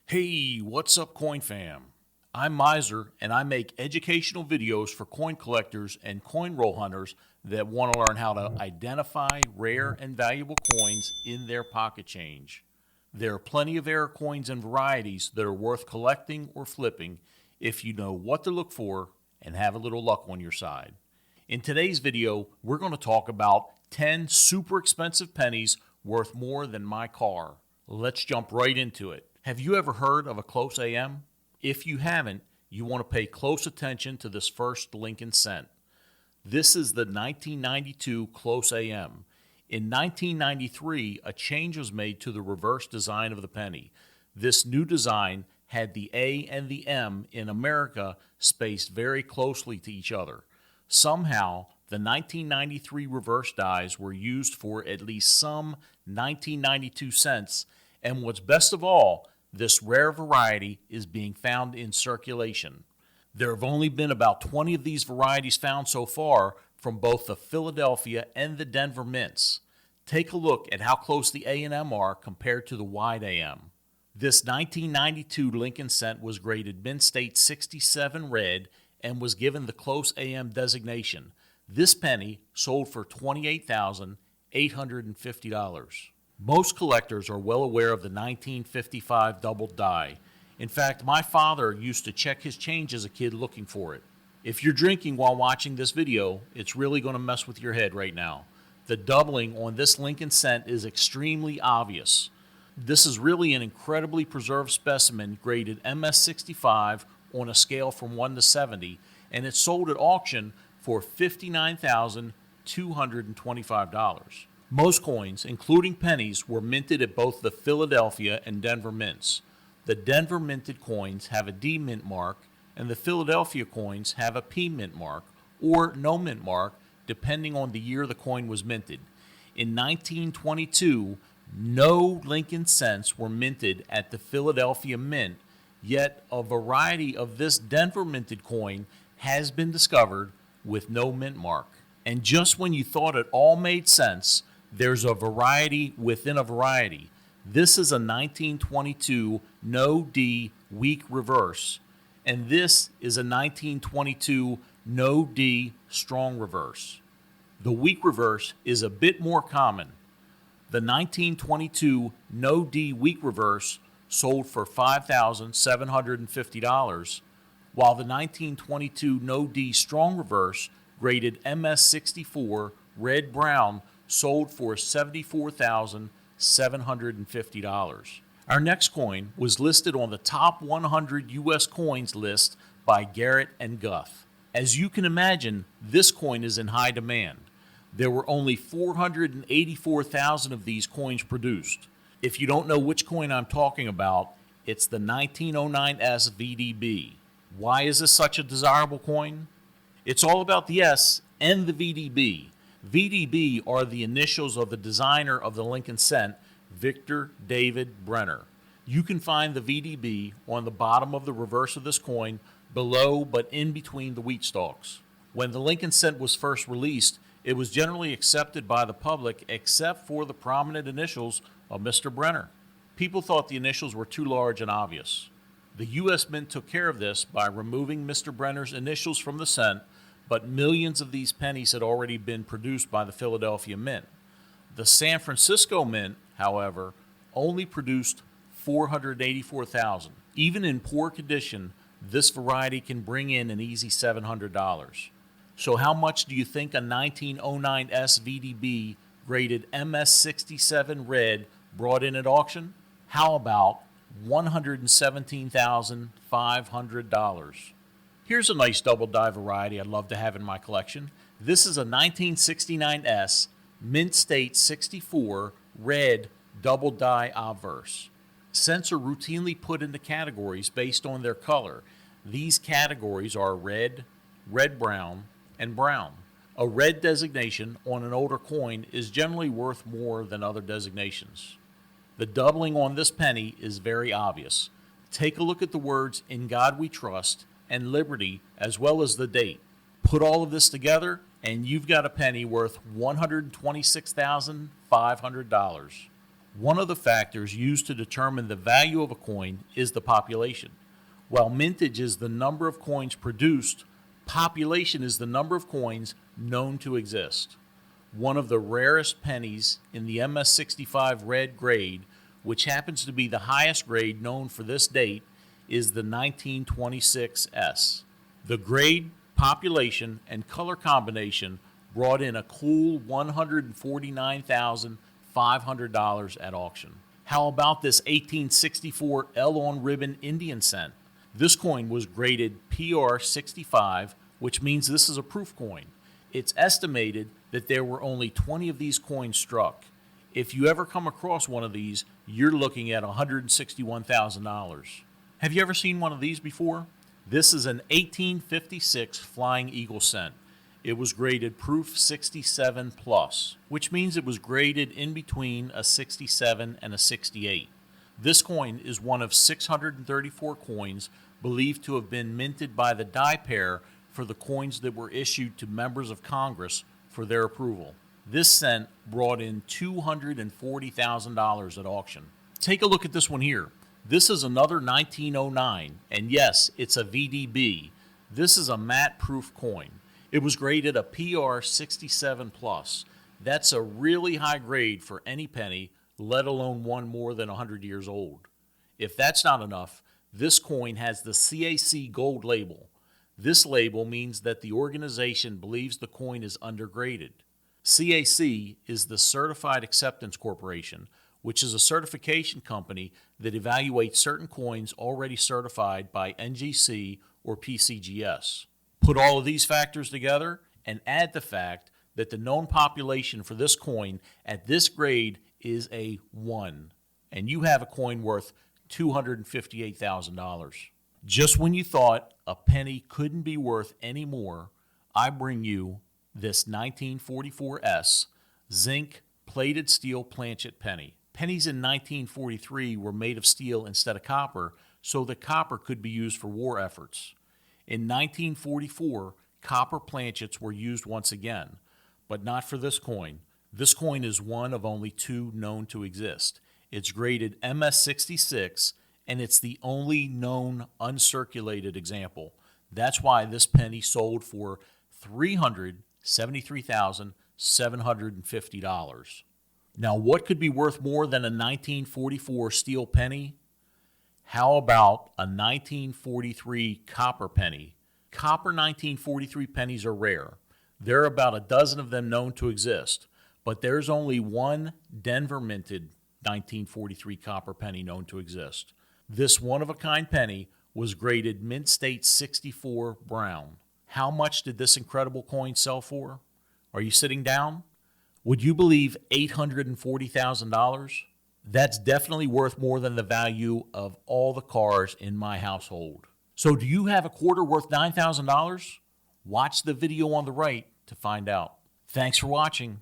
Hey, what's up, Coin Fam? I'm Miser, and I make educational videos for coin collectors and coin roll hunters that want to learn how to identify rare and valuable coins in their pocket change. There are plenty of rare coins and varieties that are worth collecting or flipping if you know what to look for and have a little luck on your side. In today's video, we're going to talk about 10 super expensive pennies worth more than my car. Let's jump right into it. Have you ever heard of a close AM? If you haven't, you want to pay close attention to this first Lincoln cent. This is the 1992 close AM. In 1993, a change was made to the reverse design of the penny. This new design had the A and the M in America spaced very closely to each other. Somehow, the 1993 reverse dies were used for at least some 1992 cents, and what's best of all, this rare variety is being found in circulation. There have only been about 20 of these varieties found so far from both the Philadelphia and the Denver mints. Take a look at how close the A and M are compared to the wide AM. This 1992 Lincoln cent was graded Mint State 67 red and was given the close AM designation. This penny sold for $28,850. Most collectors are well aware of the 1955 double die. In fact, my father used to check his change as a kid looking for it. If you're drinking while watching this video, it's really going to mess with your head right now. The doubling on this Lincoln cent is extremely obvious. This is really an incredibly preserved specimen graded MS65 on a scale from 1 to 70, and it's sold at auction for $59,225. Most coins, including pennies, were minted at both the Philadelphia and Denver mints. The Denver minted coins have a D mint mark, and the Philadelphia coins have a P mint mark, or no mint mark, depending on the year the coin was minted. In 1922, no Lincoln cents were minted at the Philadelphia mint, yet a variety of this Denver minted coin has been discovered with no mint mark. And just when you thought it all made sense, there's a variety within a variety. This is a 1922 no D weak reverse, and this is a 1922 no D strong reverse. The weak reverse is a bit more common. The 1922 no D weak reverse sold for $5,750, while the 1922 no D strong reverse graded MS64 red brown sold for $74,750. Our next coin was listed on the top 100 U.S. coins list by Garrett and Guth. As you can imagine, this coin is in high demand. There were only 484,000 of these coins produced. If you don't know which coin I'm talking about, it's the 1909S VDB. Why is this such a desirable coin? It's all about the S and the VDB. VDB are the initials of the designer of the Lincoln cent, Victor David Brenner. You can find the VDB on the bottom of the reverse of this coin, below but in between the wheat stalks. When the Lincoln cent was first released, it was generally accepted by the public except for the prominent initials of Mr. Brenner. People thought the initials were too large and obvious. The U.S. Mint took care of this by removing Mr. Brenner's initials from the cent, but millions of these pennies had already been produced by the Philadelphia Mint. The San Francisco Mint, however, only produced 484,000. Even in poor condition, this variety can bring in an easy $700. So how much do you think a 1909S VDB graded MS67 red brought in at auction? How about $117,500? Here's a nice double die variety I'd love to have in my collection. This is a 1969S Mint State 64 red double die obverse. Cents are routinely put into categories based on their color. These categories are red, red-brown, and brown. A red designation on an older coin is generally worth more than other designations. The doubling on this penny is very obvious. Take a look at the words "In God We Trust" and "Liberty," as well as the date. Put all of this together, and you've got a penny worth $126,500. One of the factors used to determine the value of a coin is the population. While mintage is the number of coins produced, population is the number of coins known to exist. One of the rarest pennies in the MS65 red grade, which happens to be the highest grade known for this date, is the 1926S. The grade, population, and color combination brought in a cool $149,500 at auction. How about this 1864 L on ribbon Indian cent? This coin was graded PR65, which means this is a proof coin. It's estimated that there were only 20 of these coins struck. If you ever come across one of these, you're looking at $161,000. Have you ever seen one of these before? This is an 1856 Flying Eagle cent. It was graded proof 67 plus, which means it was graded in between a 67 and a 68. This coin is one of 634 coins believed to have been minted by the die pair for the coins that were issued to members of Congress for their approval. This cent brought in $240,000 at auction. Take a look at this one here. This is another 1909, and yes, it's a VDB. This is a matte-proof coin. It was graded a PR 67 plus. That's a really high grade for any penny, let alone one more than 100 years old. If that's not enough, this coin has the CAC gold label. This label means that the organization believes the coin is undergraded. CAC is the Certified Acceptance Corporation, which is a certification company that evaluates certain coins already certified by NGC or PCGS. Put all of these factors together and add the fact that the known population for this coin at this grade is a 1, and you have a coin worth $258,000. Just when you thought a penny couldn't be worth any more, I bring you this 1944S zinc plated steel planchet penny. Pennies in 1943 were made of steel instead of copper, so that copper could be used for war efforts. In 1944, copper planchets were used once again, but not for this coin. This coin is one of only 2 known to exist. It's graded MS66, and it's the only known uncirculated example. That's why this penny sold for $373,750. Now, what could be worth more than a 1944 steel penny? How about a 1943 copper penny? Copper 1943 pennies are rare. There are about a dozen of them known to exist, but there's only one Denver minted 1943 copper penny known to exist. This one-of-a-kind penny was graded Mint State 64 brown. How much did this incredible coin sell for? Are you sitting down? Would you believe $840,000? That's definitely worth more than the value of all the cars in my household. So do you have a quarter worth $9,000? Watch the video on the right to find out. Thanks for watching.